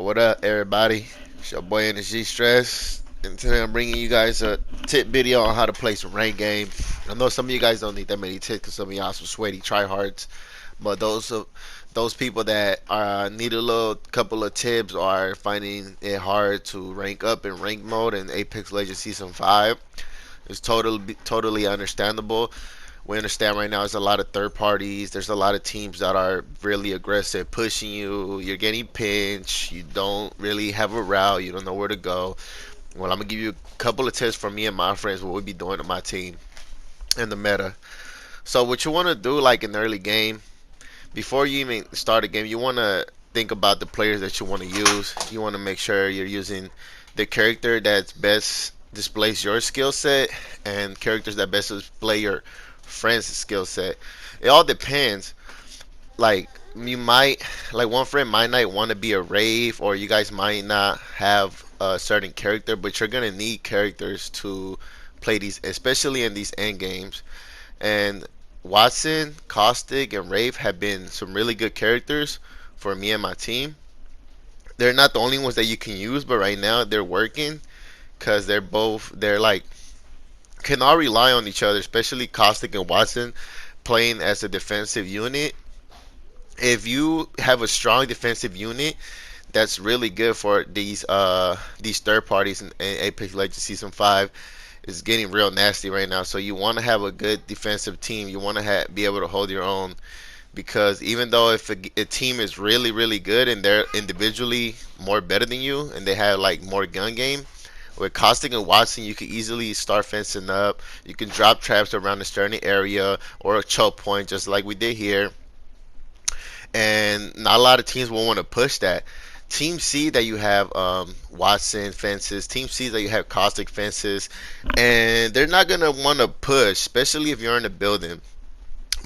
What up, everybody? It's your boy Energy Stress, and today I'm bringing you guys a tip video on how to play some ranked game. I know some of you guys don't need that many tips because some of y'all some sweaty tryhards, but those people that need a little couple of tips or are finding it hard to rank up in rank mode in Apex Legends Season 5, it's totally understandable. We understand right now there's a lot of third parties. There's a lot of teams that are really aggressive, pushing you. You're getting pinched. You don't really have a route. You don't know where to go. Well, I'm gonna give you a couple of tips from me and my friends what we be doing to my team in the meta. So what you want to do, like in the early game, before you even start a game, you want to think about the players that you want to use. You want to make sure you're using the character that best displays your skill set and characters that best display your friend's skill set. It all depends. Like you might, like one friend might not want to be a rave, or you guys might not have a certain character, but you're gonna need characters to play these, especially in these end games. And Watson, Caustic, and Rave have been some really good characters for me and my team. They're not the only ones that you can use, but right now they're working because they're like can all rely on each other, especially Caustic and Watson playing as a defensive unit. If you have a strong defensive unit, that's really good for these third parties in Apex Legends Season 5. It's getting real nasty right now, so you want to have a good defensive team. You want to be able to hold your own, because even though if a team is really good and they're individually more better than you and they have like more gun game, with Caustic and Watson, you can easily start fencing up. You can drop traps around the starting area or a choke point, just like we did here. And not a lot of teams will want to push that. Team C that you have Watson fences. Team C that you have Caustic fences, and they're not gonna want to push, especially if you're in a building.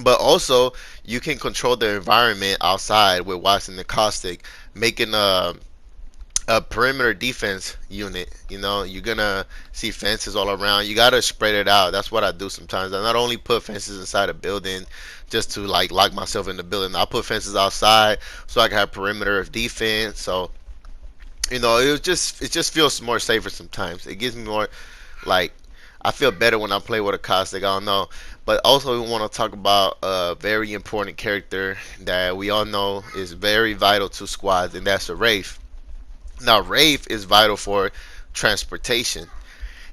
But also, you can control the environment outside with Watson and Caustic, making a perimeter defense unit. You know, you're gonna see fences all around. You gotta spread it out. That's what I do sometimes. I not only put fences inside a building just to like lock myself in the building. I put fences outside so I can have perimeter of defense. So it just feels more safer sometimes. It gives me more like I feel better when I play with a Caustic. I don't know. But also we want to talk about a very important character that we all know is very vital to squads, and that's a Wraith. Now, Wraith is vital for transportation.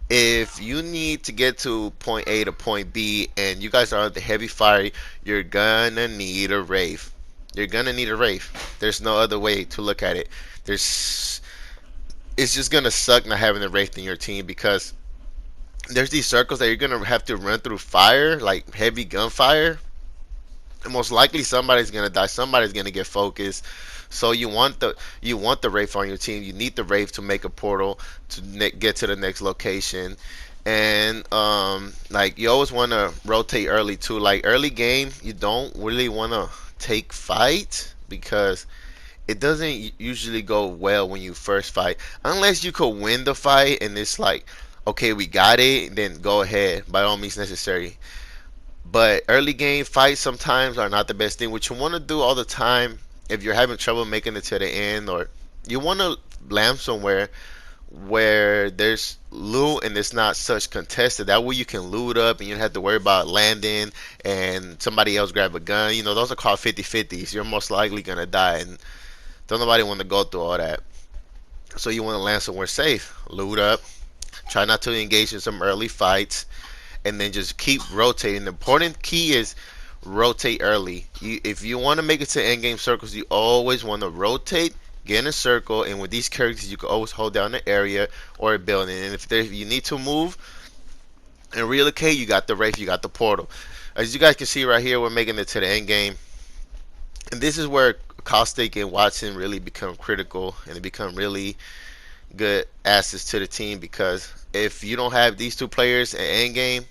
If you need to get to point A to point B and you guys are on the heavy fire, you're gonna need a Wraith. You're gonna need a Wraith. There's no other way to look at it. There's It's just gonna suck not having a Wraith in your team, because there's these circles that you're gonna have to run through fire, like heavy gunfire, and most likely somebody's gonna die. Somebody's gonna get focused. So you want the Wraith on your team. You need the Wraith to make a portal to get to the next location. And like you always want to rotate early too. Like early game, you don't really want to take fight, because it doesn't usually go well when you first fight, unless you could win the fight and it's like, okay, we got it, then go ahead by all means necessary. But early game fights sometimes are not the best thing. What you want to do all the time, if you're having trouble making it to the end, or you want to land somewhere where there's loot and it's not such contested. That way you can loot up and you don't have to worry about landing and somebody else grab a gun. You know, those are called 50-50s. You're most likely going to die, and don't nobody want to go through all that. So you want to land somewhere safe, loot up, try not to engage in some early fights, and then just keep rotating. The important key is rotate early. If you want to make it to end game circles, you always want to rotate, get in a circle, and with these characters, you can always hold down the area or a building. And if you need to move and relocate, you got the Wraith, you got the portal. As you guys can see right here, we're making it to the end game, and this is where Caustic and Watson really become critical, and they become really good assets to the team, because if you don't have these two players in end game,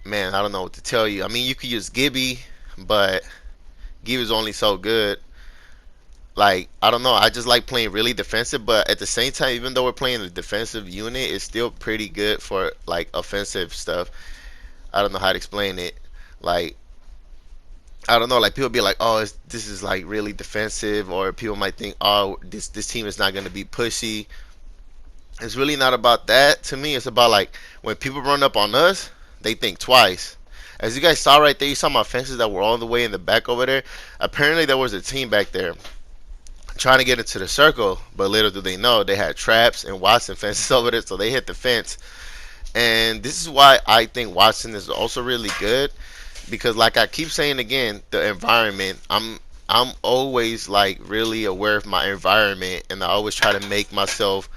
man, I don't know what to tell you. I mean, you could use Gibby, but Gibby's only so good. Like, I don't know. I just like playing really defensive, but at the same time, even though we're playing a defensive unit, it's still pretty good for like offensive stuff. I don't know how to explain it. Like, I don't know, like people be like, oh, this is like really defensive, or people might think, oh, this team is not gonna be pushy. It's really not about that. To me, it's about like when people run up on us, they think twice. As you guys saw right there, you saw my fences that were all the way in the back over there. Apparently, there was a team back there trying to get into the circle, but little do they know they had traps and Watson fences over there, so they hit the fence. And this is why I think Watson is also really good, because like I keep saying again, the environment. I'm always like really aware of my environment, and I always try to make myself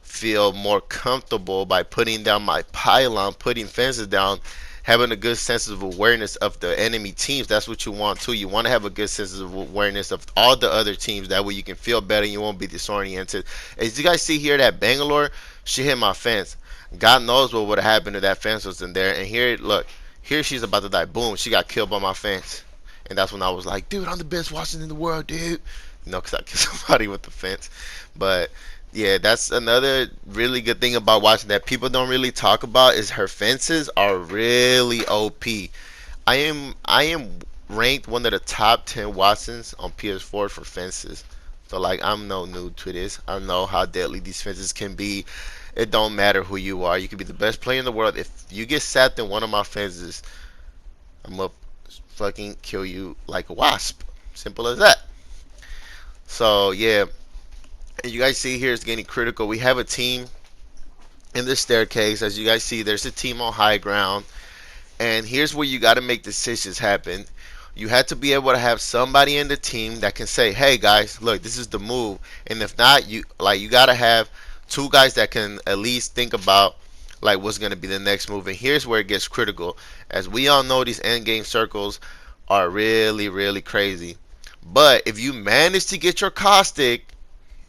feel more comfortable by putting down my pylon, putting fences down, having a good sense of awareness of the enemy teams. That's what you want too. You want to have a good sense of awareness of all the other teams. That way you can feel better and you won't be disoriented. As you guys see here, that Bangalore, she hit my fence. God knows what would have happened if that fence was in there. And here, look, here she's about to die. Boom, she got killed by my fence. And that's when I was like, dude, I'm the best Washington in the world, dude. You know, because I killed somebody with the fence. But yeah, that's another really good thing about watching that people don't really talk about is her fences are really OP. I am ranked one of the top 10 Watsons on PS4 for fences. So like I'm no noob to this. I know how deadly these fences can be. It don't matter who you are. You can be the best player in the world. If you get sapped in one of my fences, I'm gonna fucking kill you like a wasp. Simple as that. So yeah, and you guys see here it's getting critical. We have a team in the staircase. As you guys see, there's a team on high ground. And here's where you got to make decisions happen. You have to be able to have somebody in the team that can say, hey guys, look, this is the move. And if not, you got to have two guys that can at least think about like what's going to be the next move. And here's where it gets critical. As we all know, these end game circles are really, really crazy. But if you manage to get your caustic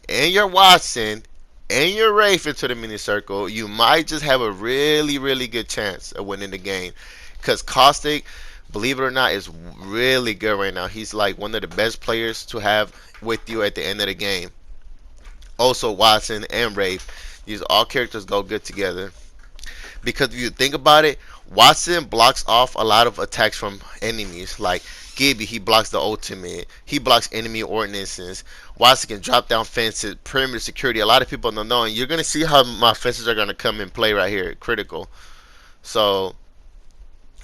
and your Watson and your Rafe into the mini circle, you might just have a really, really good chance of winning the game. Because Caustic, believe it or not, is really good right now. He's like one of the best players to have with you at the end of the game. Also, Watson and Rafe. These all characters go good together. Because if you think about it, Watson blocks off a lot of attacks from enemies. Like Gibby, he blocks the ultimate. He blocks enemy ordinances. Watson can drop down fences, perimeter security. A lot of people don't know, and you're gonna see how my fences are gonna come and play right here, critical. So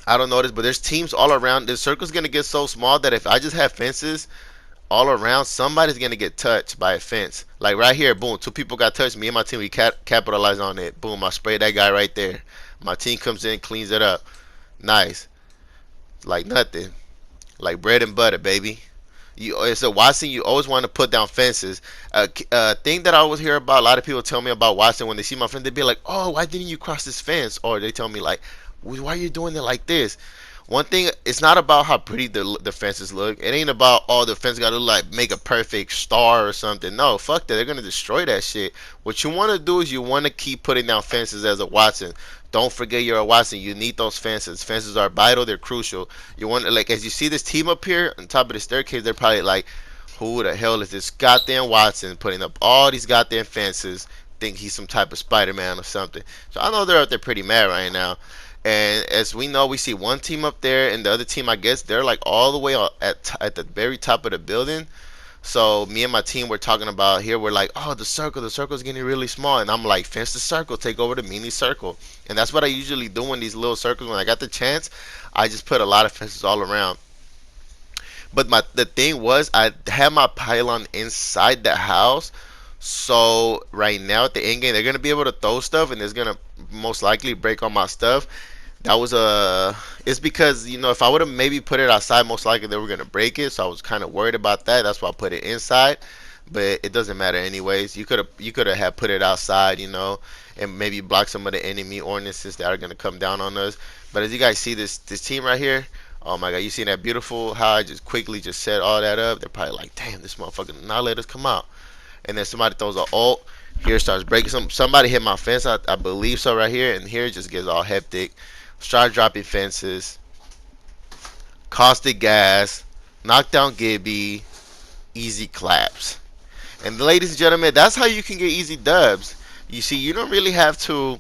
I don't know this, but there's teams all around. The circle's gonna get so small that if I just have fences all around, somebody's gonna get touched by a fence. Like right here, boom, two people got touched. Me and my team, we capitalize on it. Boom, I spray that guy right there. My team comes in, cleans it up. Nice, like nothing, like bread and butter, baby. It's a Watson. You always want to put down fences. Thing that I always hear about, a lot of people tell me about Watson when they see my fence, they be like, "Oh, why didn't you cross this fence?" Or they tell me like, "Why are you doing it like this?" One thing, it's not about how pretty the fences look. It ain't about the fence got to like make a perfect star or something. No, fuck that. They're gonna destroy that shit. What you want to do is you want to keep putting down fences as a Watson. Don't forget you're a Watson. You need those fences. Fences are vital. They're crucial. You want to, like, as you see this team up here on top of the staircase, they're probably like, who the hell is this goddamn Watson putting up all these goddamn fences? Think he's some type of Spider-Man or something. So I know they're up there pretty mad right now. And as we know, we see one team up there, and the other team, I guess, they're like all the way at the very top of the building. So me and my team were talking about here. We're like, oh, the circle's getting really small, and I'm like, fence the circle, take over the mini circle, and that's what I usually do in these little circles. When I got the chance, I just put a lot of fences all around. But the thing was, I had my pylon inside the house. So right now at the end game, they're gonna be able to throw stuff, and it's gonna most likely break all my stuff. That was it's because, you know, if I would have maybe put it outside, most likely they were gonna break it. So I was kind of worried about that. That's why I put it inside. But it doesn't matter anyways. You could have had put it outside, you know, and maybe block some of the enemy ordinances that are gonna come down on us. But as you guys see, this team right here. Oh my god, you seen that beautiful how I just quickly just set all that up? They're probably like, damn, this motherfucker did not let us come out. And then somebody throws an ult. Here starts breaking somebody hit my fence, I believe so right here, and here it just gets all hectic. Start dropping fences, caustic gas, knock down Gibby, easy claps. And ladies and gentlemen, that's how you can get easy dubs. You see, you don't really have to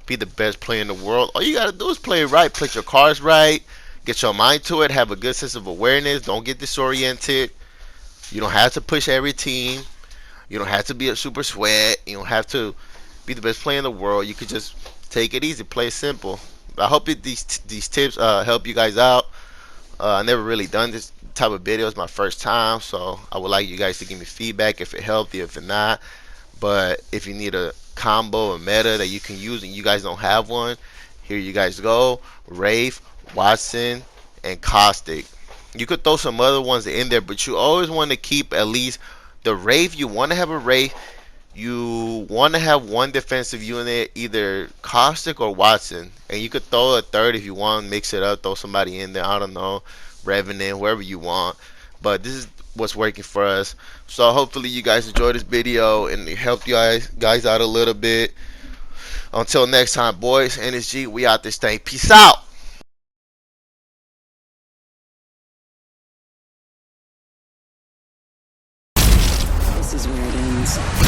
be the best player in the world. All you gotta do is play right, put your cards right, Get your mind to it. Have a good sense of awareness. Don't get disoriented. You don't have to push every team. You don't have to be a super sweat. You don't have to be the best player in the world. You could just take it easy, play simple. I hope these tips help you guys out. I never really done this type of video. It's my first time, so I would like you guys to give me feedback if it helped you, if it not. But if you need a combo, a meta that you can use and you guys don't have one, here you guys go. Wraith, Watson, and Caustic. You could throw some other ones in there, but you always want to keep at least the Wraith. You want to have a Wraith. You want to have one defensive unit, either Caustic or Watson, and you could throw a third if you want. Mix it up, throw somebody in there. I don't know, Revenant, whoever you want. But this is what's working for us. So hopefully you guys enjoyed this video and it helped you guys out a little bit. Until next time, boys, NSG, we out this thing. Peace out. This is where it ends.